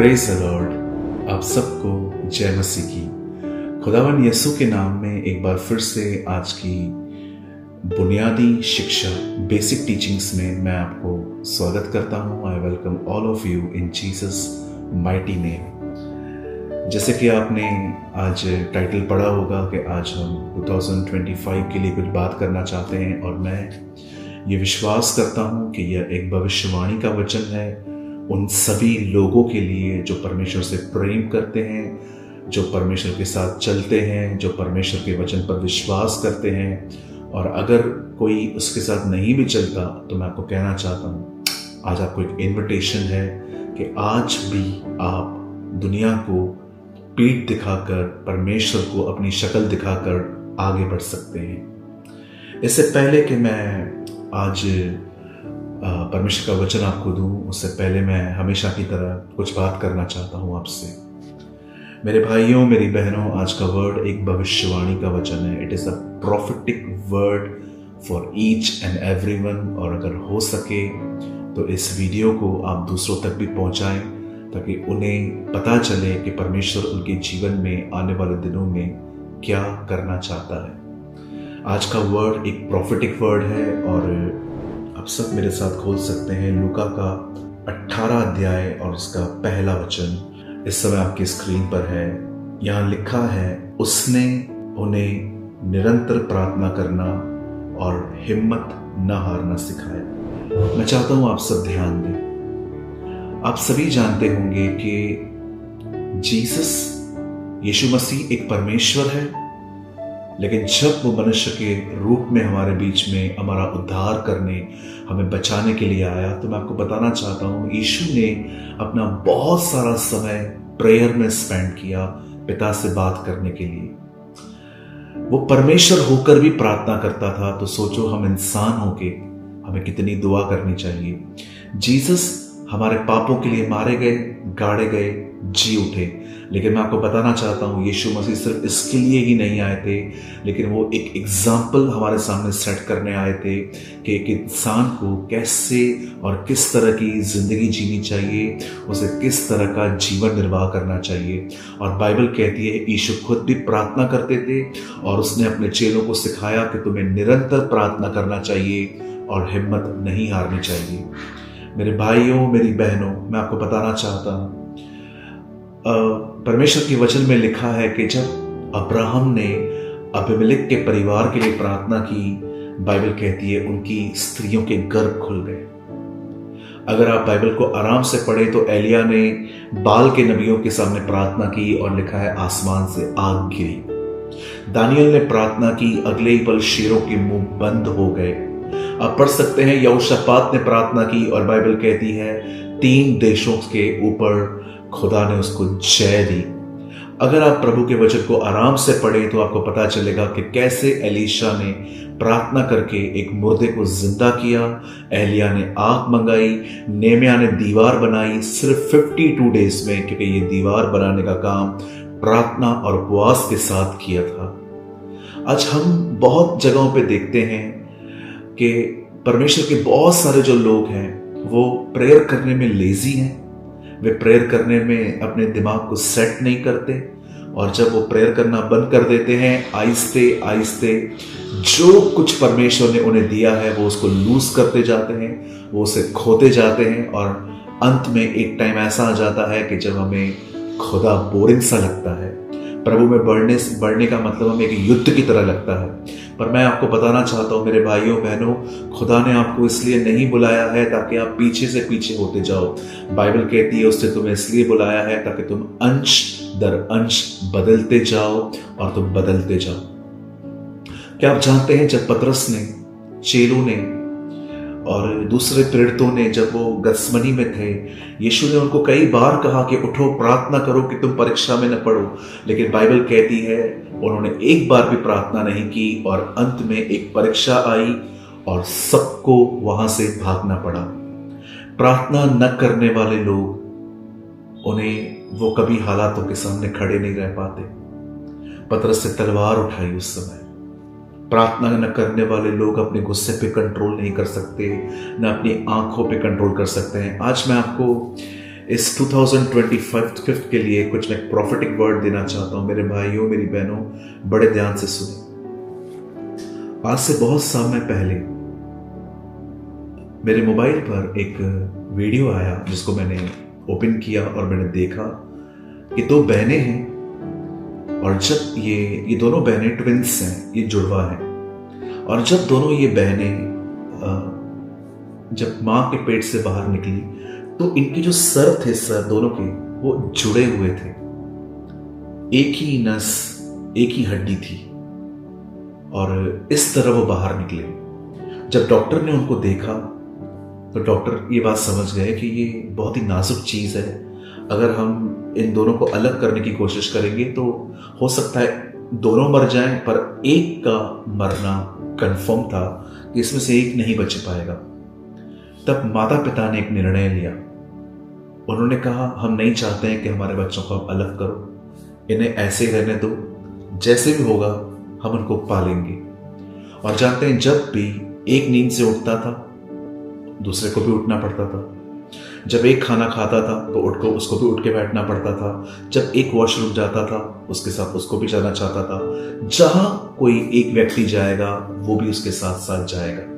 Praise the Lord. आप सबको जय मसीह की। खुदावन यीशु के नाम में एक बार फिर से आज की बुनियादी शिक्षा बेसिक टीचिंग्स में मैं आपको स्वागत करता हूं। I welcome all of you in Jesus mighty name. जैसे कि आपने आज टाइटल पढ़ा होगा कि आज हम 2025 के लिए कुछ बात करना चाहते हैं, और मैं ये विश्वास करता हूं कि यह एक भविष्यवाणी का वचन है उन सभी लोगों के लिए जो परमेश्वर से प्रेम करते हैं, जो परमेश्वर के साथ चलते हैं, जो परमेश्वर के वचन पर विश्वास करते हैं। और अगर कोई उसके साथ नहीं भी चलता तो मैं आपको कहना चाहता हूँ, आज आपको एक इनविटेशन है कि आज भी आप दुनिया को पीठ दिखाकर, परमेश्वर को अपनी शक्ल दिखाकर आगे बढ़ सकते हैं। इससे पहले कि मैं आज परमेश्वर का वचन आपको दूं, उससे पहले मैं हमेशा की तरह कुछ बात करना चाहता हूं आपसे। मेरे भाइयों, मेरी बहनों, आज का वर्ड एक भविष्यवाणी का वचन है। It is a prophetic word for each and everyone. और अगर हो सके तो इस वीडियो को आप दूसरों तक भी पहुंचाएं, ताकि उन्हें पता चले कि परमेश्वर उनके जीवन में आने वाले दिनों में क्या करना चाहता है। आज का वर्ड एक प्रोफेटिक वर्ड है, और आप सब मेरे साथ खोल सकते हैं लूका का 18 अध्याय और उसका पहला वचन इस समय आपकी स्क्रीन पर है। यहाँ लिखा है, उसने उन्हें निरंतर प्रार्थना करना और हिम्मत न हारना सिखाया। मैं चाहता हूं आप सब ध्यान दें। आप सभी जानते होंगे कि जीसस, यीशु मसीह एक परमेश्वर है, लेकिन जब वो मनुष्य के रूप में हमारे बीच में हमारा उद्धार करने, हमें बचाने के लिए आया, तो मैं आपको बताना चाहता हूँ, यीशु ने अपना बहुत सारा समय प्रेयर में स्पेंड किया, पिता से बात करने के लिए। वो परमेश्वर होकर भी प्रार्थना करता था, तो सोचो हम इंसान होके हमें कितनी दुआ करनी चाहिए। जीसस हमारे पापों के लिए मारे गए, गाड़े गए, जी उठे। लेकिन मैं आपको बताना चाहता हूं, यीशु मसीह सिर्फ इसके लिए ही नहीं आए थे, लेकिन वो एक एग्जाम्पल हमारे सामने सेट करने आए थे कि एक इंसान को कैसे और किस तरह की जिंदगी जीनी चाहिए, उसे किस तरह का जीवन निर्वाह करना चाहिए। और बाइबल कहती है यीशु खुद भी प्रार्थना करते थे, और उसने अपने चेलों को सिखाया कि तुम्हें निरंतर प्रार्थना करना चाहिए और हिम्मत नहीं हारनी चाहिए। मेरे भाइयों, मेरी बहनों, मैं आपको बताना चाहता हूं, परमेश्वर के वचन में लिखा है कि जब अब्राहम ने अबीमेलेक के परिवार के लिए प्रार्थना की, बाइबल कहती है उनकी स्त्रियों के गर्भ खुल गए। अगर आप बाइबल को आराम से पढ़े तो एलिया ने बाल के नबियों के सामने प्रार्थना की, और लिखा है आसमान से आग गिरी। दानियल ने प्रार्थना की, अगले ही पल शेरों के मुंह बंद हो गए। आप पढ़ सकते हैं यहोशापात ने प्रार्थना की, और बाइबल कहती है 3 देशों के ऊपर खुदा ने उसको जय दी। अगर आप प्रभु के वचन को आराम से पढ़ें तो आपको पता चलेगा कि कैसे एलीशा ने प्रार्थना करके एक मुर्दे को जिंदा किया, एलिया ने आग मंगाई, नेहमिया ने दीवार बनाई सिर्फ 52 डेज में, क्योंकि ये दीवार बनाने का काम प्रार्थना और उपवास के साथ किया था। आज हम बहुत जगहों पे देखते हैं कि परमेश्वर के बहुत सारे जो लोग हैं वो प्रेयर करने में लेजी हैं। वे प्रेयर करने में अपने दिमाग को सेट नहीं करते, और जब वो प्रेयर करना बंद कर देते हैं, आहिस्ते आहिस्ते जो कुछ परमेश्वर ने उन्हें दिया है वो उसको लूज करते जाते हैं, वो उसे खोते जाते हैं। और अंत में एक टाइम ऐसा आ जाता है कि जब हमें खुदा बोरिंग सा लगता है। प्रभु में बढ़ने का मतलब हमें एक युद्ध की तरह लगता है। पर मैं आपको बताना चाहता हूं मेरे भाइयों बहनों, खुदा ने आपको इसलिए नहीं बुलाया है ताकि आप पीछे से पीछे होते जाओ। बाइबल कहती है उसने तुम्हें इसलिए बुलाया है ताकि तुम अंश दर अंश बदलते जाओ, और तुम बदलते जाओ। क्या आप जानते हैं, जब पतरस ने, चेलों ने और दूसरे प्रेरितों ने, जब वो गत्समनी में थे, यीशु ने उनको कई बार कहा कि उठो, प्रार्थना करो कि तुम परीक्षा में न पड़ो। लेकिन बाइबल कहती है उन्होंने एक बार भी प्रार्थना नहीं की, और अंत में एक परीक्षा आई और सबको वहां से भागना पड़ा। प्रार्थना न करने वाले लोग, उन्हें वो कभी हालातों के सामने खड़े नहीं रह पाते। पतरस से तलवार उठाई उस समय। प्रार्थना न करने वाले लोग अपने गुस्से पे कंट्रोल नहीं कर सकते, न अपनी आंखों पे कंट्रोल कर सकते हैं। आज मैं आपको इस 2025 के लिए कुछ मैं प्रॉफिटिक वर्ड देना चाहता हूं। मेरे भाइयों, मेरी बहनों, बड़े ध्यान से सुने। आज से बहुत समय पहले मेरे मोबाइल पर एक वीडियो आया जिसको मैंने ओपन किया और मैंने देखा कि दो बहनें हैं, और जब ये दोनों बहनें ट्विंस हैं, ये जुड़वा हैं, और जब दोनों ये बहनें जब मां के पेट से बाहर निकली तो इनके जो सर थे, सर दोनों के, वो जुड़े हुए थे। एक ही नस, एक ही हड्डी थी, और इस तरह वो बाहर निकले। जब डॉक्टर ने उनको देखा तो डॉक्टर ये बात समझ गए कि ये बहुत ही नाजुक चीज है। अगर हम इन दोनों को अलग करने की कोशिश करेंगे तो हो सकता है दोनों मर जाएं, पर एक का मरना कंफर्म था कि इसमें से एक नहीं बच पाएगा। तब माता पिता ने एक निर्णय लिया। उन्होंने कहा, हम नहीं चाहते हैं कि हमारे बच्चों को आप अलग करो, इन्हें ऐसे रहने दो, जैसे भी होगा हम उनको पालेंगे। और जानते हैं, जब भी एक नींद से उठता था दूसरे को भी उठना पड़ता था। जब एक खाना खाता था तो उसको भी उठ के बैठना पड़ता था। जब एक वॉशरूम जाता था उसके साथ उसको भी जाना चाहता था। जहां कोई एक व्यक्ति जाएगा वो भी उसके साथ साथ जाएगा।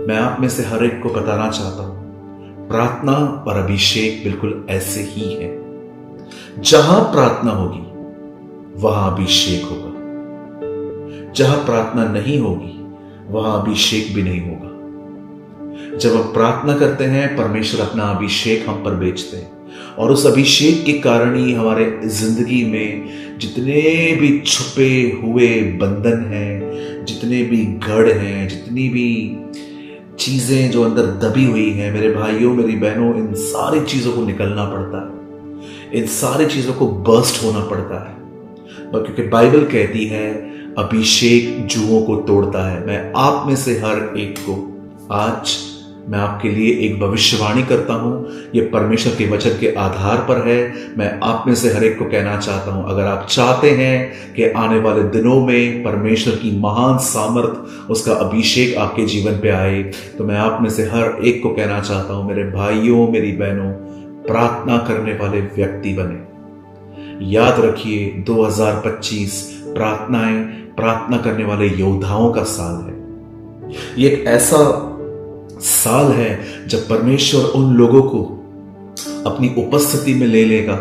मैं आप में से हर एक को बताना चाहता हूं, प्रार्थना और अभिषेक बिल्कुल ऐसे ही है। जहां प्रार्थना होगी वहां अभिषेक होगा, जहां प्रार्थना नहीं होगी वहां अभिषेक भी नहीं होगा। जब हम प्रार्थना करते हैं, परमेश्वर अपना अभिषेक हम पर भेजते हैं, और उस अभिषेक के कारण ही हमारे जिंदगी में जितने भी छुपे हुए बंधन हैं, जितने भी गढ़ हैं, जितनी भी चीजें जो अंदर दबी हुई हैं, मेरे भाइयों, मेरी बहनों, इन सारी चीजों को निकलना पड़ता है, इन सारी चीजों को बर्स्ट होना पड़ता है। क्योंकि बाइबल कहती है अभिषेक जुओं को तोड़ता है। मैं आप में से हर एक को आज मैं आपके लिए एक भविष्यवाणी करता हूं, यह परमेश्वर के वचन के आधार पर है। मैं आप में से हर एक को कहना चाहता हूं, अगर आप चाहते हैं कि आने वाले दिनों में परमेश्वर की महान सामर्थ, उसका अभिषेक आपके जीवन पे आए, तो मैं आप में से हर एक को कहना चाहता हूं, मेरे भाइयों, मेरी बहनों, प्रार्थना करने वाले व्यक्ति बने। याद रखिए, 2025 प्रार्थना करने वाले योद्धाओं का साल है। ये एक ऐसा साल है जब परमेश्वर उन लोगों को अपनी उपस्थिति में ले लेगा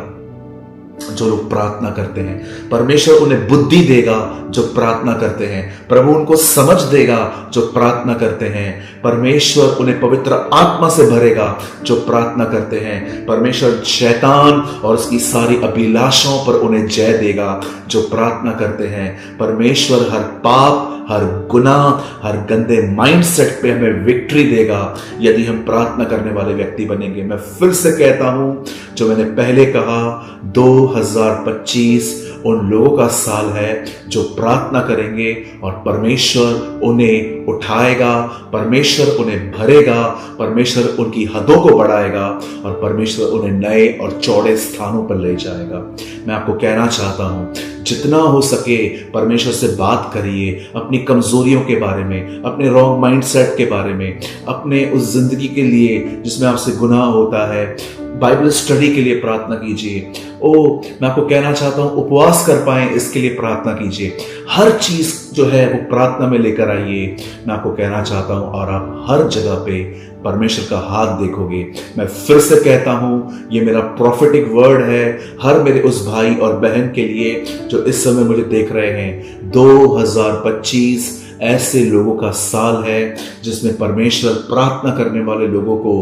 जो लोग प्रार्थना करते हैं। परमेश्वर उन्हें बुद्धि देगा जो प्रार्थना करते हैं। प्रभु उनको समझ देगा जो प्रार्थना करते हैं। परमेश्वर उन्हें पवित्र आत्मा से भरेगा जो प्रार्थना करते हैं। परमेश्वर शैतान और उसकी सारी अभिलाषाओं पर उन्हें जय देगा जो प्रार्थना करते हैं। परमेश्वर हर पाप, हर गुनाह, हर गंदे माइंडसेट पे हमें विक्ट्री देगा यदि हम प्रार्थना करने वाले व्यक्ति बनेंगे। मैं फिर से कहता हूं, जो मैंने पहले कहा, 2025 उन लोगों का साल है जो प्रार्थना करेंगे और परमेश्वर उन्हें उठाएगा, परमेश्वर उन्हें भरेगा, परमेश्वर उनकी हदों को बढ़ाएगा और परमेश्वर उन्हें नए और चौड़े स्थानों पर ले जाएगा। मैं आपको कहना चाहता हूं, जितना हो सके परमेश्वर से बात करिए, अपनी कमजोरियों के बारे में, अपने रॉन्ग माइंडसेट के बारे में, अपने उस जिंदगी के लिए जिसमें आपसे गुनाह होता है। बाइबल स्टडी के लिए प्रार्थना कीजिए। मैं आपको कहना चाहता हूं, उपवास कर पाए इसके लिए प्रार्थना कीजिए। हर चीज जो है वो प्रार्थना में लेकर आइए। मैं आपको कहना चाहता हूं, और आप हर जगह पे परमेश्वर का हाथ देखोगे। मैं फिर से कहता हूं, ये मेरा प्रॉफिटिक वर्ड है हर मेरे उस भाई और बहन के लिए जो इस समय मुझे देख रहे हैं। 2025 ऐसे लोगों का साल है जिसमें परमेश्वर प्रार्थना करने वाले लोगों को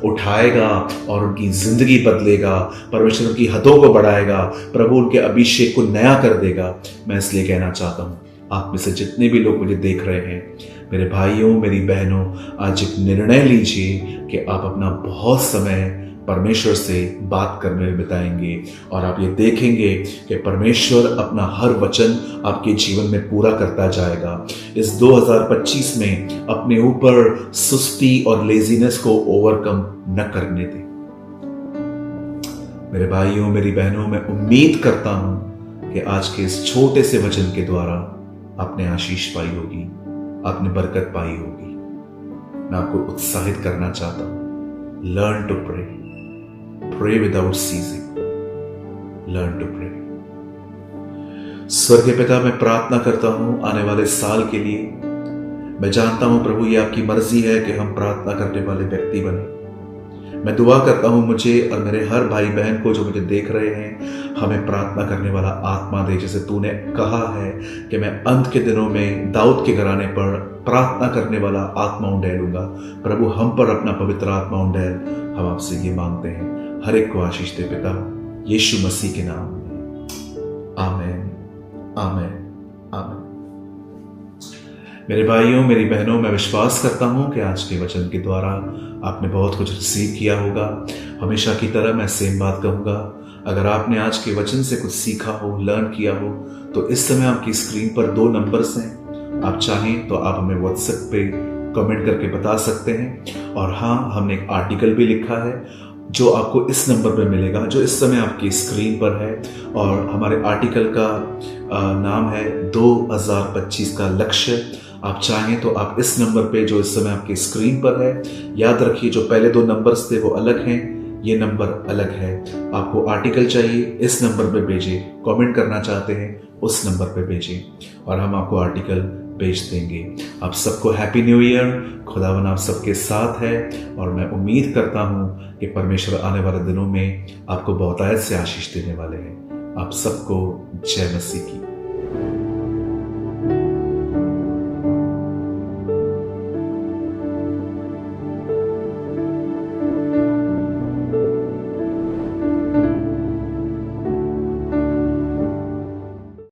उठाएगा और उनकी जिंदगी बदलेगा। परमेश्वर उनकी हदों को बढ़ाएगा, प्रभु उनके अभिषेक को नया कर देगा। मैं इसलिए कहना चाहता हूं, आप में से जितने भी लोग मुझे देख रहे हैं, मेरे भाइयों, मेरी बहनों, आज एक निर्णय लीजिए कि आप अपना बहुत समय परमेश्वर से बात करने में बिताएंगे और आप ये देखेंगे कि परमेश्वर अपना हर वचन आपके जीवन में पूरा करता जाएगा। इस 2025 में अपने ऊपर सुस्ती और लेजीनेस को ओवरकम न करने दें। मेरे भाइयों, मेरी बहनों, मैं उम्मीद करता हूं कि आज के इस छोटे से वचन के द्वारा आपने आशीष पाई होगी, आपने बरकत पाई होगी। मैं आपको उत्साहित करना चाहता हूं, learn to pray. pray without ceasing. Learn to pray. स्वर्गीय पिता, मैं प्रार्थना करता हूं आने वाले साल के लिए। मैं जानता हूं प्रभु, ये आपकी मर्जी है कि हम प्रार्थना करने वाले व्यक्ति बने। मैं दुआ करता हूं मुझे और मेरे हर भाई बहन को जो मुझे देख रहे हैं, हमें प्रार्थना करने वाला आत्मा दे, जैसे तूने कहा है कि मैं अंत के दिनों में दाऊद के घराने पर प्रार्थना करने वाला आत्मा उंडेलूंगा। प्रभु, हम पर अपना पवित्र आत्मा उंडेल, हम आपसे ये मांगते हैं। हर एक को आशीष दे पिता, यीशु मसीह के नाम में। आमीन, आमीन, आमीन। मेरे भाइयों, मेरी बहनों, मैं विश्वास करता हूं कि आज के वचन के द्वारा आपने बहुत कुछ रिसीव किया होगा। हमेशा की तरह मैं सेम बात कहूंगा, अगर आपने आज के वचन से कुछ सीखा हो, लर्न किया हो, तो इस समय आपकी स्क्रीन पर 2 नंबर्स हैं। आप चाहें तो आप हमें व्हाट्सएप पे कमेंट करके बता सकते हैं। और हाँ, हमने एक आर्टिकल भी लिखा है जो आपको इस नंबर पर मिलेगा, जो इस समय आपकी स्क्रीन पर है। और हमारे आर्टिकल का नाम है 2025 का लक्ष्य। आप चाहें तो आप इस नंबर पे जो इस समय आपकी स्क्रीन पर है, याद रखिए जो पहले 2 नंबर्स थे वो अलग हैं, ये नंबर अलग है। आपको आर्टिकल चाहिए, इस नंबर पे भेजिए। कमेंट करना चाहते हैं, उस नंबर पे भेजिए और हम आपको आर्टिकल भेज देंगे। आप सबको हैप्पी न्यू ईयर। खुदावन आप सबके साथ है और मैं उम्मीद करता हूं कि परमेश्वर आने वाले दिनों में आपको बहुतायत से आशीष देने वाले हैं। आप सबको जय मसीह की।